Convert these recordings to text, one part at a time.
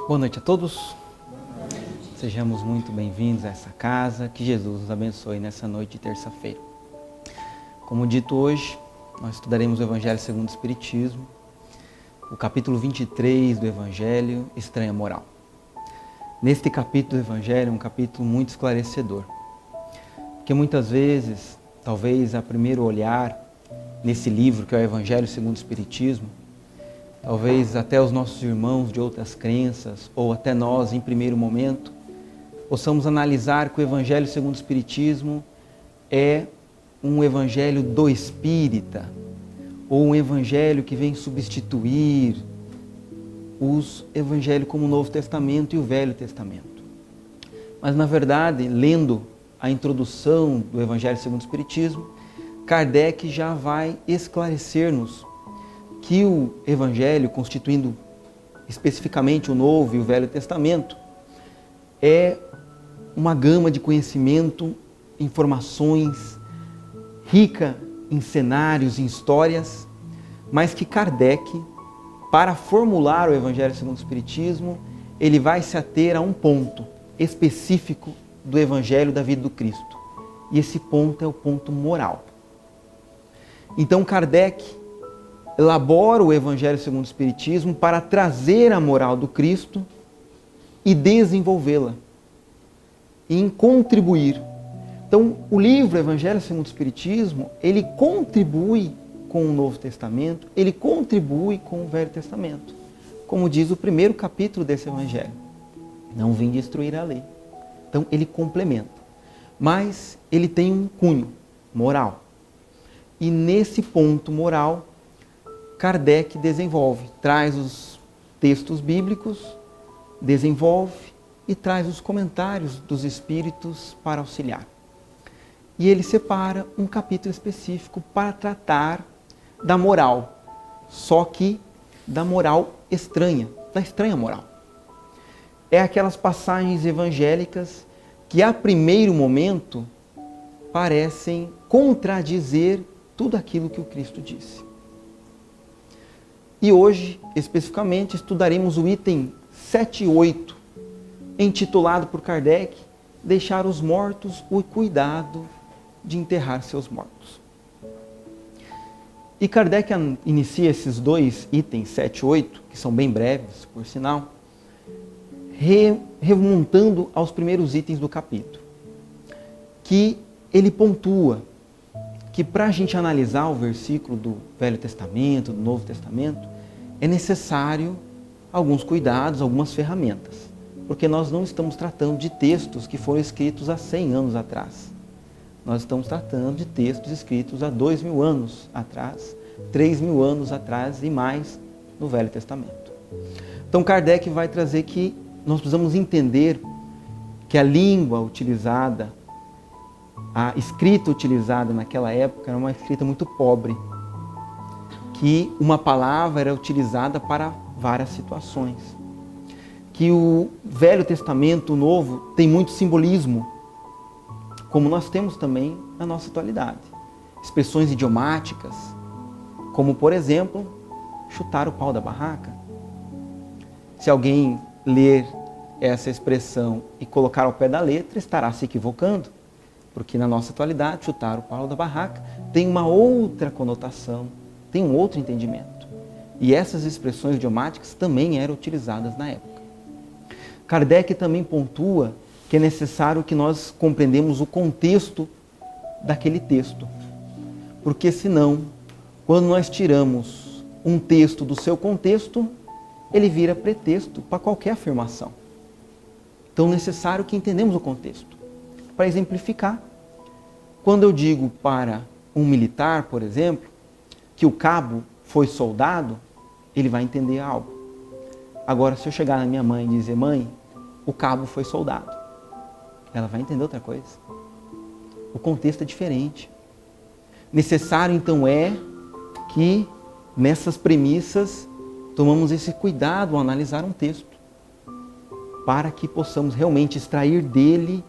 Boa noite a todos. Sejamos muito bem-vindos a essa casa. Que Jesus nos abençoe nessa noite de terça-feira. Como dito hoje, nós estudaremos o Evangelho segundo o Espiritismo, o capítulo 23 do Evangelho, Estranha Moral. Neste capítulo do Evangelho é um capítulo muito esclarecedor, porque muitas vezes, talvez a primeiro olhar nesse livro que é o Evangelho segundo o Espiritismo, talvez até os nossos irmãos de outras crenças, ou até nós em primeiro momento, possamos analisar que o Evangelho segundo o Espiritismo é um Evangelho do Espírita, ou um Evangelho que vem substituir os Evangelhos como o Novo Testamento e o Velho Testamento. Mas, na verdade, lendo a introdução do Evangelho segundo o Espiritismo, Kardec já vai esclarecer-nos que o Evangelho, constituindo especificamente o Novo e o Velho Testamento, é uma gama de conhecimento, informações, rica em cenários, em histórias, mas que Kardec, para formular o Evangelho segundo o Espiritismo, ele vai se ater a um ponto específico do Evangelho da vida do Cristo. E esse ponto é o ponto moral. Então Kardec elabora o Evangelho segundo o Espiritismo para trazer a moral do Cristo e desenvolvê-la, e contribuir. Então, o livro Evangelho segundo o Espiritismo, ele contribui com o Novo Testamento, ele contribui com o Velho Testamento. Como diz o primeiro capítulo desse Evangelho, não vim destruir a lei. Então, ele complementa. Mas ele tem um cunho moral. E nesse ponto moral, Kardec desenvolve, traz os textos bíblicos, desenvolve e traz os comentários dos Espíritos para auxiliar. E ele separa um capítulo específico para tratar da moral, só que da moral estranha, da estranha moral. É aquelas passagens evangélicas que a primeiro momento parecem contradizer tudo aquilo que o Cristo disse. E hoje, especificamente, estudaremos o item 7 e 8, intitulado por Kardec, Deixar os mortos o cuidado de enterrar seus mortos. E Kardec inicia esses dois itens, 7 e 8, que são bem breves, por sinal, remontando aos primeiros itens do capítulo, que ele pontua que para a gente analisar o versículo do Velho Testamento, do Novo Testamento, é necessário alguns cuidados, algumas ferramentas, porque nós não estamos tratando de textos que foram escritos há 100 anos atrás. Nós estamos tratando de textos escritos há 2.000 anos atrás, 3.000 anos atrás e mais no Velho Testamento. Então Kardec vai trazer que nós precisamos entender que a língua utilizada, a escrita utilizada naquela época era uma escrita muito pobre, que uma palavra era utilizada para várias situações, que o Velho Testamento, o Novo, tem muito simbolismo, como nós temos também na nossa atualidade. Expressões idiomáticas, como por exemplo, chutar o pau da barraca. Se alguém ler essa expressão e colocar ao pé da letra, estará se equivocando, porque na nossa atualidade, chutar o pau da barraca tem uma outra conotação, tem um outro entendimento. E essas expressões idiomáticas também eram utilizadas na época. Kardec também pontua que é necessário que nós compreendamos o contexto daquele texto. Porque senão, quando nós tiramos um texto do seu contexto, ele vira pretexto para qualquer afirmação. Então é necessário que entendamos o contexto. Para exemplificar, quando eu digo para um militar, por exemplo, que o cabo foi soldado, ele vai entender algo. Agora, se eu chegar na minha mãe e dizer, mãe, o cabo foi soldado, ela vai entender outra coisa. O contexto é diferente. Necessário, então, é que nessas premissas tomamos esse cuidado ao analisar um texto, para que possamos realmente extrair dele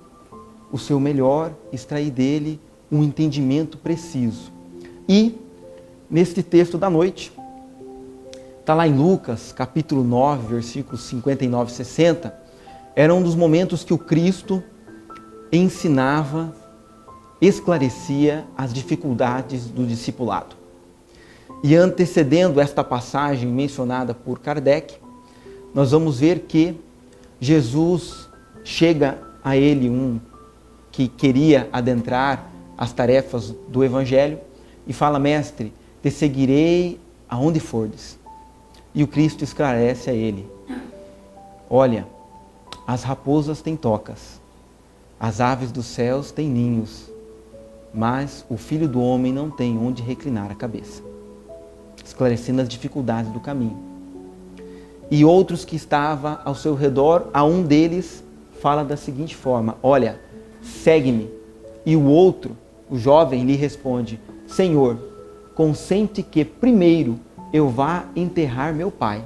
o seu melhor, extrair dele um entendimento preciso. E neste texto da noite. Está lá em Lucas, capítulo 9, versículos 59 e 60. Era um dos momentos que o Cristo ensinava, esclarecia as dificuldades do discipulado. E antecedendo esta passagem mencionada por Kardec, nós vamos ver que Jesus chega a ele, um que queria adentrar as tarefas do Evangelho, e fala: mestre, te seguirei aonde fordes. E o Cristo esclarece a ele: olha, as raposas têm tocas, as aves dos céus têm ninhos, mas o Filho do Homem não tem onde reclinar a cabeça. Esclarecendo as dificuldades do caminho. E outros que estavam ao seu redor, a um deles fala da seguinte forma: olha, segue-me. E o outro, o jovem, lhe responde: Senhor, consente que primeiro eu vá enterrar meu pai.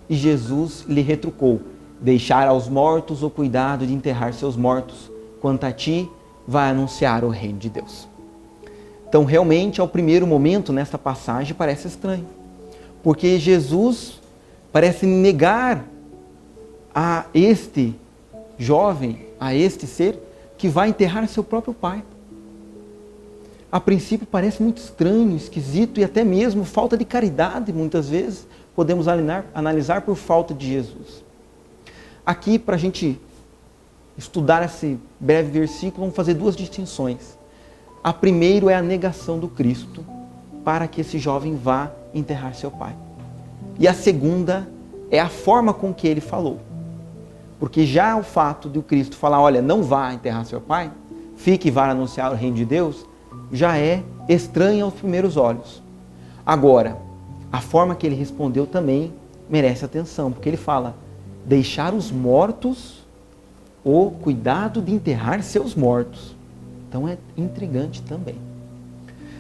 E Jesus lhe retrucou: deixar aos mortos o cuidado de enterrar seus mortos, quanto a ti, vai anunciar o reino de Deus. Então, realmente, ao primeiro momento, nesta passagem, parece estranho, porque Jesus parece negar a este jovem, a este ser, que vai enterrar seu próprio pai. A princípio parece muito estranho, esquisito e até mesmo falta de caridade, muitas vezes, podemos analisar por falta de Jesus. Aqui, para a gente estudar esse breve versículo, vamos fazer duas distinções. A primeira é a negação do Cristo para que esse jovem vá enterrar seu pai. E a segunda é a forma com que ele falou. Porque já o fato de o Cristo falar: olha, não vá enterrar seu pai, fique e vá anunciar o reino de Deus, já é estranho aos primeiros olhos. Agora, a forma que ele respondeu também merece atenção, porque ele fala: deixar os mortos o cuidado de enterrar seus mortos. Então é intrigante também.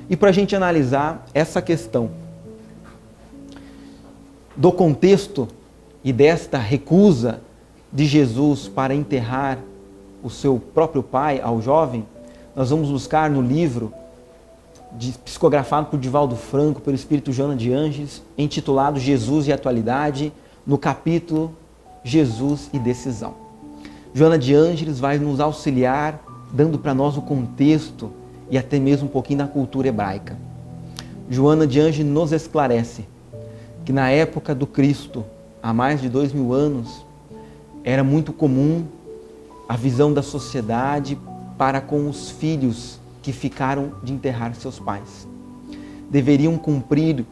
E para a gente analisar essa questão do contexto e desta recusa de Jesus para enterrar o seu próprio pai ao jovem, nós vamos buscar no livro psicografado por Divaldo Franco, pelo Espírito Joana de Ângeles, intitulado Jesus e Atualidade, no capítulo Jesus e Decisão. Joana de Ângeles vai nos auxiliar, dando para nós o contexto e até mesmo um pouquinho da cultura hebraica. Joana de Ângeles nos esclarece que na época do Cristo, há mais de 2000 anos, era muito comum a visão da sociedade para com os filhos que ficaram de enterrar seus pais. Deveriam cumprir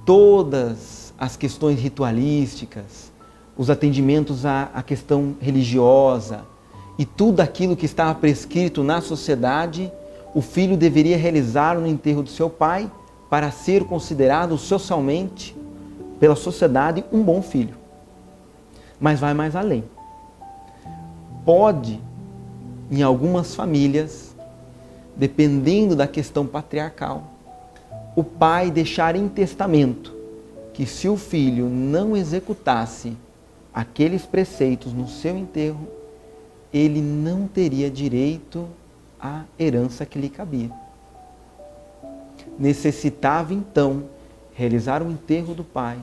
todas as questões ritualísticas, os atendimentos à questão religiosa, e tudo aquilo que estava prescrito na sociedade, o filho deveria realizar no enterro do seu pai para ser considerado socialmente, pela sociedade, um bom filho. Mas vai mais além. Pode, em algumas famílias, dependendo da questão patriarcal, o pai deixar em testamento que se o filho não executasse aqueles preceitos no seu enterro, ele não teria direito à herança que lhe cabia. Necessitava, então, realizar o enterro do pai,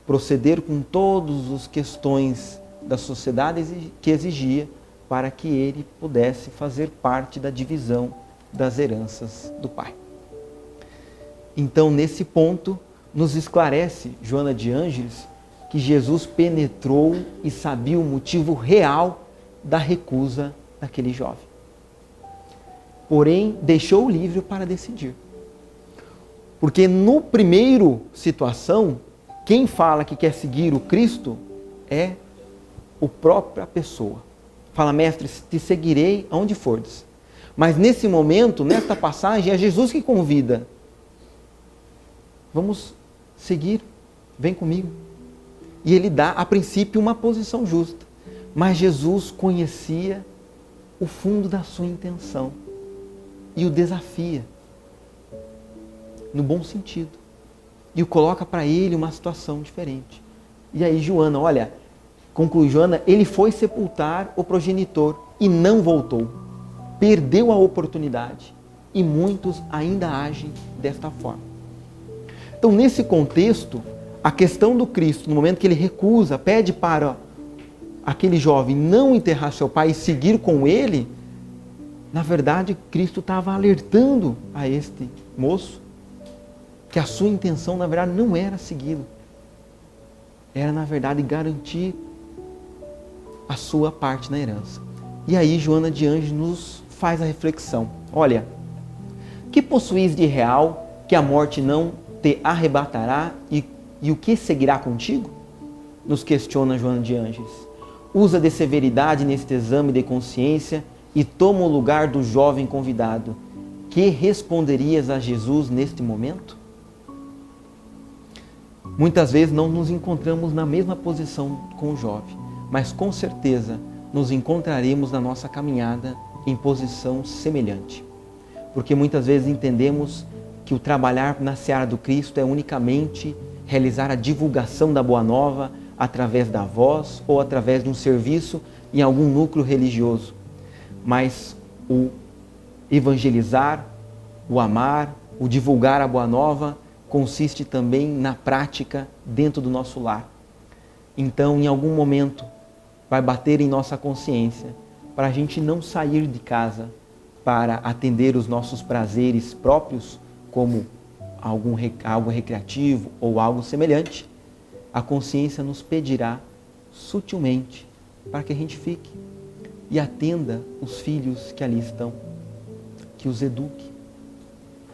proceder com todas as questões da sociedade que exigia, para que ele pudesse fazer parte da divisão das heranças do pai. Então, nesse ponto, nos esclarece Joana de Ângeles que Jesus penetrou e sabia o motivo real da recusa daquele jovem. Porém, deixou o livre para decidir. Porque no primeiro situação, quem fala que quer seguir o Cristo é a própria pessoa. Fala: mestre, te seguirei aonde fordes. Mas nesse momento, nesta passagem, é Jesus que convida. Vamos seguir, vem comigo. E ele dá, a princípio, uma posição justa. Mas Jesus conhecia o fundo da sua intenção e o desafia, no bom sentido, e o coloca para ele uma situação diferente. E aí Joana, olha, conclui Joana, ele foi sepultar o progenitor e não voltou, perdeu a oportunidade, e muitos ainda agem desta forma. Então, nesse contexto, a questão do Cristo, no momento que ele recusa, pede para aquele jovem não enterrar seu pai e seguir com ele, na verdade, Cristo estava alertando a este moço que a sua intenção, na verdade, não era segui-lo. Era, na verdade, garantir a sua parte na herança. E aí, Joana de Ângeles nos faz a reflexão. Olha, que possuís de real que a morte não te arrebatará e o que seguirá contigo? Nos questiona Joana de Ângeles. Usa de severidade neste exame de consciência e toma o lugar do jovem convidado. Que responderias a Jesus neste momento? Muitas vezes não nos encontramos na mesma posição com o jovem, mas com certeza nos encontraremos na nossa caminhada em posição semelhante. Porque muitas vezes entendemos que o trabalhar na seara do Cristo é unicamente realizar a divulgação da Boa Nova através da voz ou através de um serviço em algum núcleo religioso. Mas o evangelizar, o amar, o divulgar a Boa Nova consiste também na prática dentro do nosso lar. Então, em algum momento, vai bater em nossa consciência para a gente não sair de casa para atender os nossos prazeres próprios, como algo recreativo ou algo semelhante. A consciência nos pedirá sutilmente para que a gente fique e atenda os filhos que ali estão, que os eduque,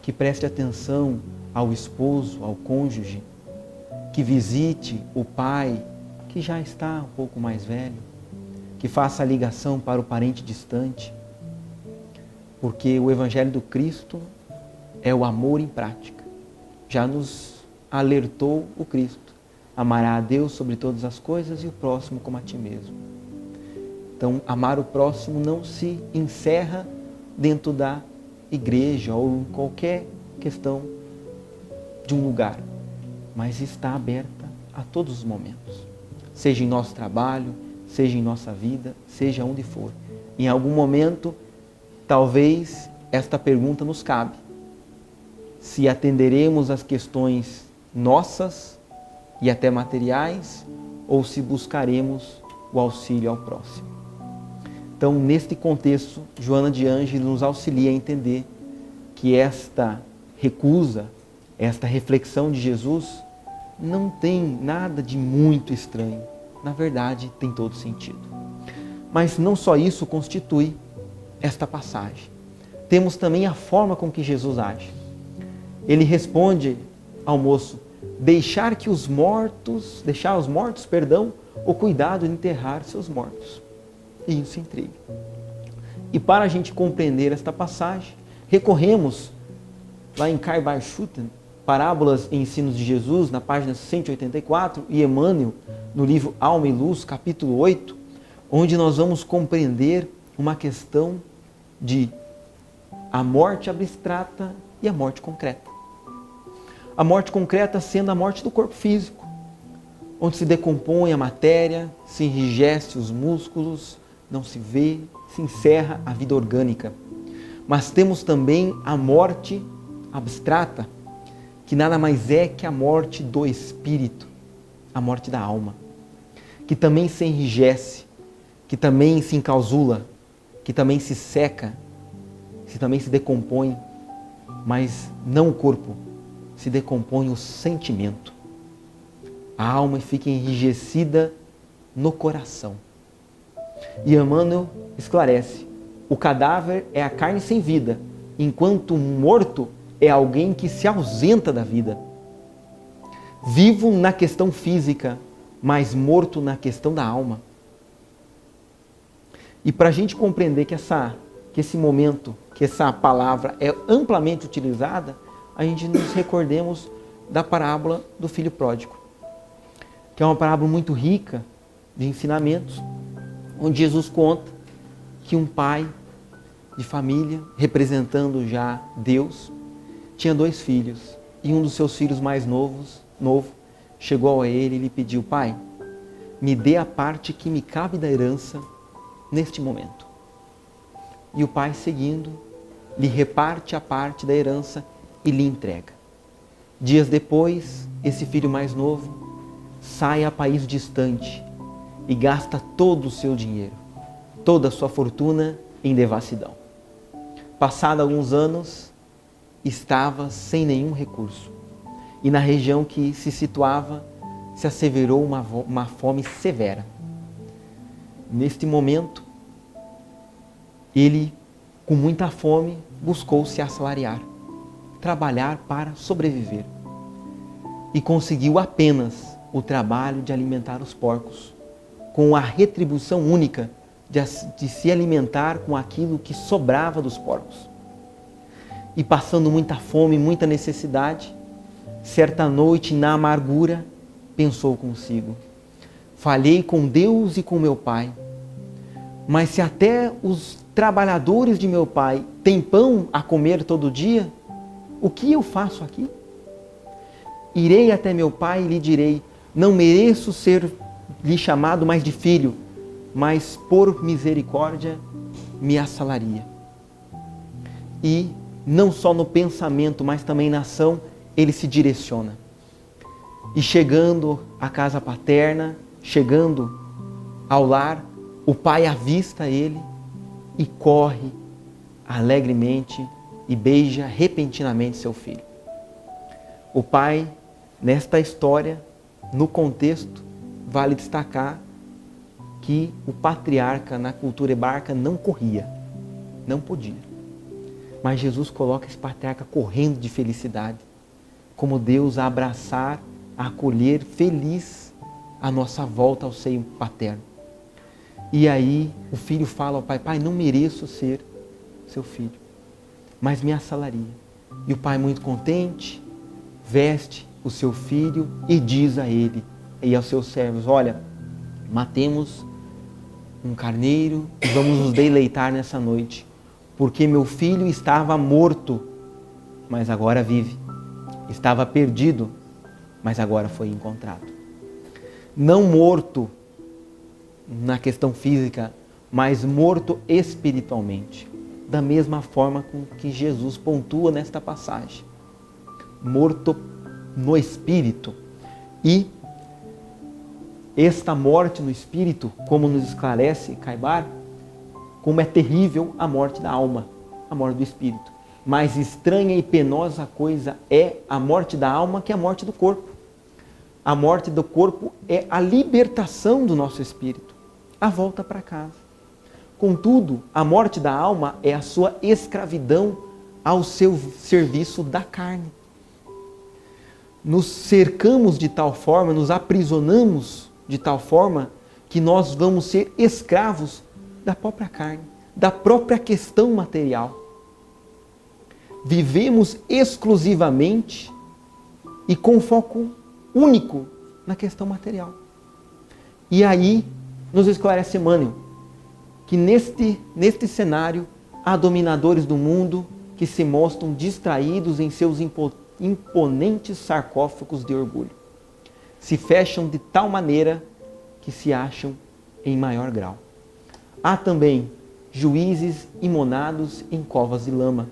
que preste atenção ao esposo, ao cônjuge, que visite o pai que já está um pouco mais velho, que faça a ligação para o parente distante, porque o Evangelho do Cristo é o amor em prática. Já nos alertou o Cristo. Amará a Deus sobre todas as coisas e o próximo como a ti mesmo. Então, amar o próximo não se encerra dentro da igreja ou em qualquer questão de um lugar, mas está aberta a todos os momentos. Seja em nosso trabalho, seja em nossa vida, seja onde for. Em algum momento, talvez esta pergunta nos cabe. Se atenderemos às questões nossas e até materiais, ou se buscaremos o auxílio ao próximo. Então, neste contexto, Joana de Ângeles nos auxilia a entender que esta recusa, esta reflexão de Jesus, não tem nada de muito estranho. Na verdade, tem todo sentido. Mas não só isso constitui esta passagem. Temos também a forma com que Jesus age. Ele responde ao moço: deixar os mortos, o cuidado de enterrar seus mortos. E isso intriga. E para a gente compreender esta passagem, recorremos lá em Karl Barth-Schutten, Parábolas e Ensinos de Jesus, na página 184, e Emmanuel, no livro Alma e Luz, capítulo 8, onde nós vamos compreender uma questão de a morte abstrata e a morte concreta. A morte concreta sendo a morte do corpo físico, onde se decompõe a matéria, se enrijece os músculos, não se vê, se encerra a vida orgânica. Mas temos também a morte abstrata, que nada mais é que a morte do espírito, a morte da alma, que também se enrijece, que também se enclausula, que também se seca, que também se decompõe, mas não o corpo, se decompõe o sentimento. A alma fica enrijecida no coração. E Emmanuel esclarece: o cadáver é a carne sem vida, enquanto o morto é alguém que se ausenta da vida. Vivo na questão física, mas morto na questão da alma. E para a gente compreender que esse momento, que essa palavra é amplamente utilizada, a gente nos recordemos da parábola do filho pródigo, que é uma parábola muito rica de ensinamentos, onde Jesus conta que um pai de família, representando já Deus, tinha 2 filhos, e um dos seus filhos mais novo, chegou a ele e lhe pediu: pai, me dê a parte que me cabe da herança neste momento. E o pai, seguindo, lhe reparte a parte da herança e lhe entrega. Dias depois, esse filho mais novo sai a país distante e gasta todo o seu dinheiro, toda a sua fortuna em devassidão. Passado alguns anos, estava sem nenhum recurso e na região que se situava se asseverou uma fome severa. Neste momento, ele, com muita fome, buscou se assalariar, trabalhar para sobreviver e conseguiu apenas o trabalho de alimentar os porcos, com a retribuição única de se alimentar com aquilo que sobrava dos porcos. E passando muita fome, muita necessidade, certa noite, na amargura, pensou consigo: falhei com Deus e com meu pai, mas se até os trabalhadores de meu pai têm pão a comer todo dia, o que eu faço aqui? Irei até meu pai e lhe direi: não mereço ser lhe chamado mais de filho, mas por misericórdia me assalaria. E não só no pensamento, mas também na ação, ele se direciona. E chegando à casa paterna, chegando ao lar, o pai avista ele e corre alegremente e beija repentinamente seu filho. O pai, nesta história, no contexto, vale destacar que o patriarca na cultura hebraica não corria, não podia. Mas Jesus coloca esse patriarca correndo de felicidade, como Deus a abraçar, a acolher feliz a nossa volta ao seio paterno. E aí o filho fala ao pai: pai, não mereço ser seu filho, mas me assalaria. E o pai, muito contente, veste o seu filho e diz a ele e aos seus servos: olha, matemos um carneiro e vamos nos deleitar nessa noite, porque meu filho estava morto, mas agora vive. Estava perdido, mas agora foi encontrado. Não morto na questão física, mas morto espiritualmente. Da mesma forma com que Jesus pontua nesta passagem. Morto no espírito. E esta morte no espírito, como nos esclarece Caibar, como é terrível a morte da alma, a morte do espírito. Mais estranha e penosa coisa é a morte da alma que a morte do corpo. A morte do corpo é a libertação do nosso espírito, a volta para casa. Contudo, a morte da alma é a sua escravidão ao seu serviço da carne. Nos cercamos de tal forma, nos aprisionamos de tal forma que nós vamos ser escravos da própria carne, da própria questão material. Vivemos exclusivamente e com foco único na questão material. E aí nos esclarece Emmanuel que neste cenário há dominadores do mundo que se mostram distraídos em seus imponentes sarcófagos de orgulho. Se fecham de tal maneira que se acham em maior grau. Há também juízes imonados em covas de lama.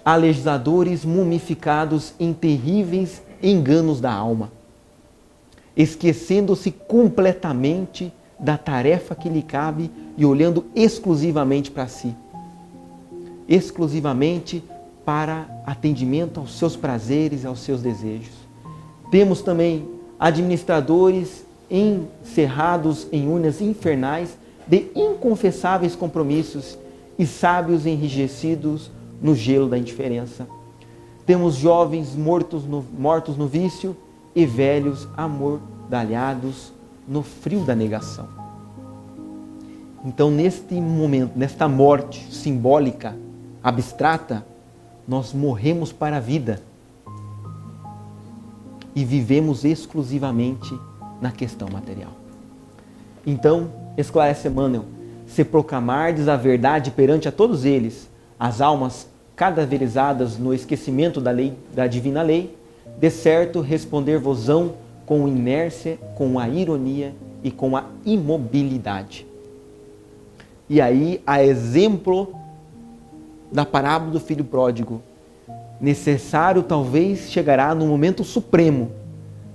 Há legisladores mumificados em terríveis enganos da alma, esquecendo-se completamente da tarefa que lhe cabe e olhando exclusivamente para si, exclusivamente para atendimento aos seus prazeres, aos seus desejos. Temos também administradores encerrados em urnas infernais de inconfessáveis compromissos e sábios enrijecidos no gelo da indiferença. Temos jovens mortos no vício e velhos amordalhados no frio da negação. Então, neste momento, nesta morte simbólica, abstrata, nós morremos para a vida e vivemos exclusivamente na questão material. Então, esclarece Emmanuel: se proclamardes a verdade perante a todos eles, as almas cadaverizadas no esquecimento da lei, da divina lei, de certo responder-vos-ão com inércia, com a ironia e com a imobilidade. E aí, a exemplo da parábola do filho pródigo, necessário talvez chegará no momento supremo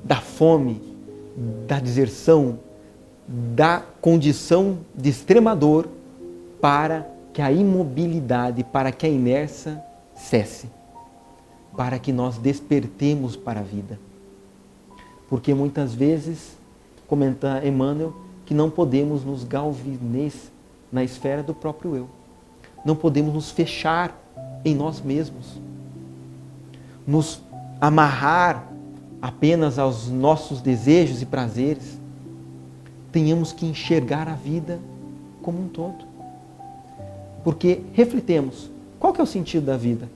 da fome, da deserção, da condição de extrema dor, para que a imobilidade, para que a inércia cesse, para que nós despertemos para a vida. Porque muitas vezes, comenta Emmanuel, que não podemos nos galvanecer na esfera do próprio eu. Não podemos nos fechar em nós mesmos, nos amarrar apenas aos nossos desejos e prazeres. Tenhamos que enxergar a vida como um todo. Porque, refletemos, qual que é o sentido da vida?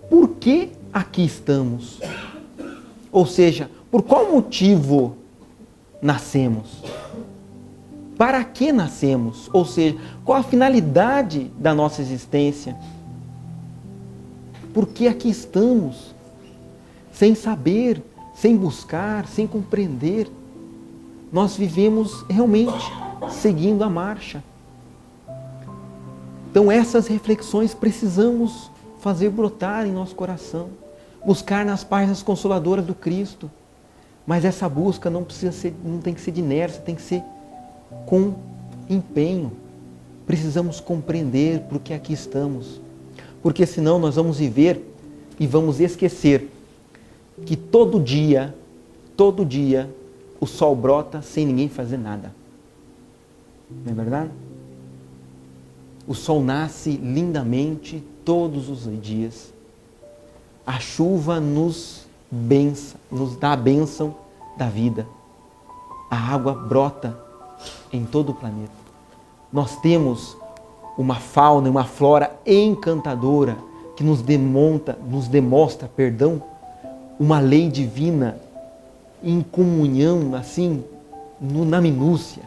Por que aqui estamos? Ou seja, por qual motivo nascemos? Para que nascemos? Ou seja, qual a finalidade da nossa existência? Por que aqui estamos? Sem saber, sem buscar, sem compreender, nós vivemos realmente seguindo a marcha. Então essas reflexões precisamos fazer brotar em nosso coração, buscar nas páginas consoladoras do Cristo. Mas essa busca não tem que ser de inércia, tem que ser com empenho. Precisamos compreender por que aqui estamos. Porque senão nós vamos viver e vamos esquecer que todo dia, o sol brota sem ninguém fazer nada. Não é verdade? O sol nasce lindamente todos os dias. A chuva nos dá a bênção da vida. A água brota em todo o planeta. Nós temos uma fauna e uma flora encantadora que nos demonstra, uma lei divina em comunhão, assim, na minúcia,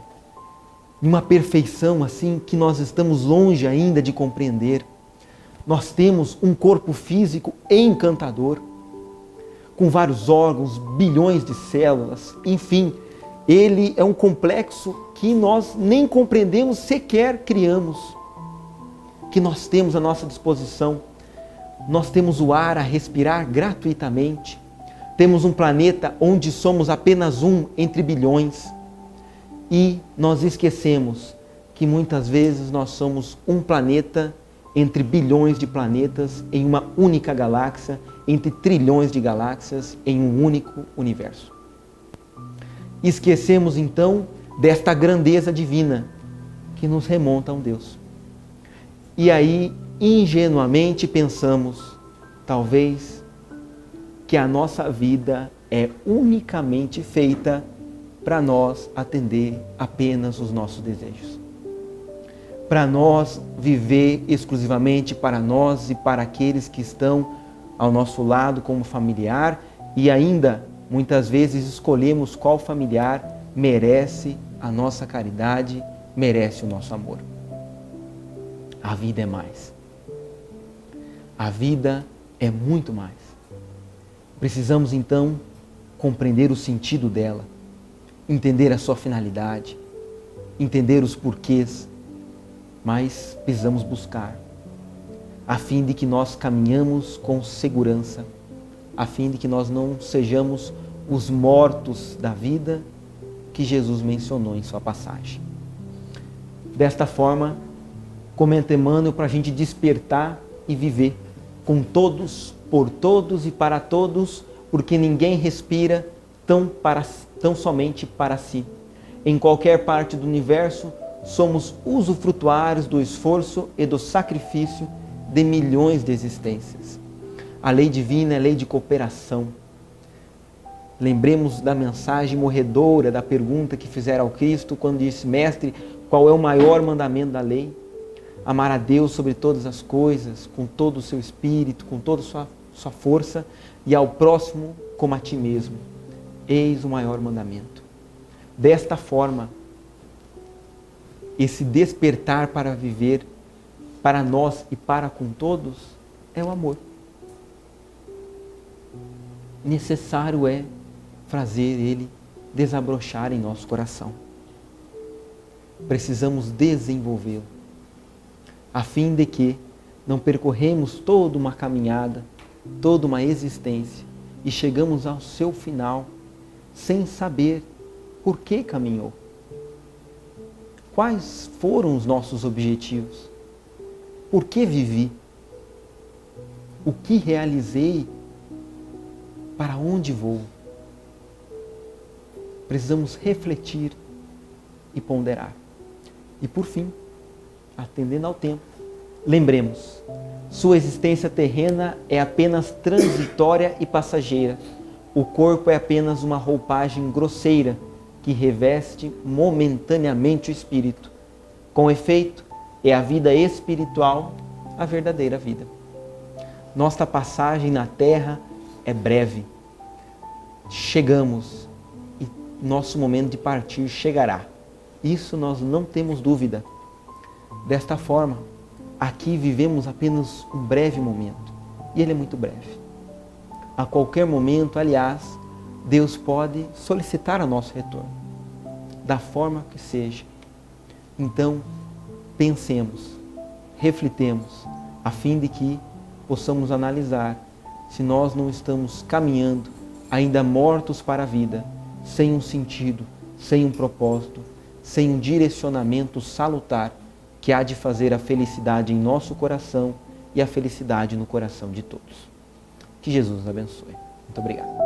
uma perfeição assim que nós estamos longe ainda de compreender. Nós temos um corpo físico encantador, com vários órgãos, bilhões de células, enfim, ele é um complexo que nós nem compreendemos, sequer criamos, que nós temos à nossa disposição. Nós temos o ar a respirar gratuitamente, temos um planeta onde somos apenas um entre bilhões, e nós esquecemos que muitas vezes nós somos um planeta entre bilhões de planetas em uma única galáxia, entre trilhões de galáxias em um único universo. Esquecemos então desta grandeza divina que nos remonta a um Deus. E aí, ingenuamente pensamos, talvez, que a nossa vida é unicamente feita para nós atender apenas os nossos desejos. Para nós viver exclusivamente para nós e para aqueles que estão ao nosso lado como familiar, e ainda, muitas vezes, escolhemos qual familiar merece a nossa caridade, merece o nosso amor. A vida é mais. A vida é muito mais. Precisamos, então, compreender o sentido dela, entender a sua finalidade, entender os porquês, mas precisamos buscar, a fim de que nós caminhamos com segurança, a fim de que nós não sejamos os mortos da vida que Jesus mencionou em sua passagem. Desta forma, comenta Emmanuel, para a gente despertar e viver com todos, por todos e para todos, porque ninguém respira tão somente para si. Em qualquer parte do universo, somos usufrutuários do esforço e do sacrifício de milhões de existências. A lei divina é lei de cooperação. Lembremos da mensagem morredora, da pergunta que fizeram ao Cristo quando disse: Mestre, qual é o maior mandamento da lei? Amar a Deus sobre todas as coisas, com todo o seu espírito, com toda a sua força, e ao próximo como a ti mesmo. Eis o maior mandamento. Desta forma, esse despertar para viver para nós e para com todos é o amor. Necessário é fazer ele desabrochar em nosso coração. Precisamos desenvolvê-lo, a fim de que não percorremos toda uma caminhada, toda uma existência e chegamos ao seu final sem saber por que caminhou. Quais foram os nossos objetivos? Por que vivi? O que realizei? Para onde vou? Precisamos refletir e ponderar. E por fim, atendendo ao tempo, lembremos, sua existência terrena é apenas transitória e passageira. O corpo é apenas uma roupagem grosseira que reveste momentaneamente o espírito. Com efeito, é a vida espiritual a verdadeira vida. Nossa passagem na terra é breve. Chegamos e nosso momento de partir chegará. Isso nós não temos dúvida. Desta forma, aqui vivemos apenas um breve momento. E ele é muito breve. A qualquer momento, aliás, Deus pode solicitar o nosso retorno. Da forma que seja. Então, pensemos, reflitemos, a fim de que possamos analisar se nós não estamos caminhando, ainda mortos para a vida, sem um sentido, sem um propósito, sem um direcionamento salutar que há de fazer a felicidade em nosso coração e a felicidade no coração de todos. Que Jesus nos abençoe. Muito obrigado.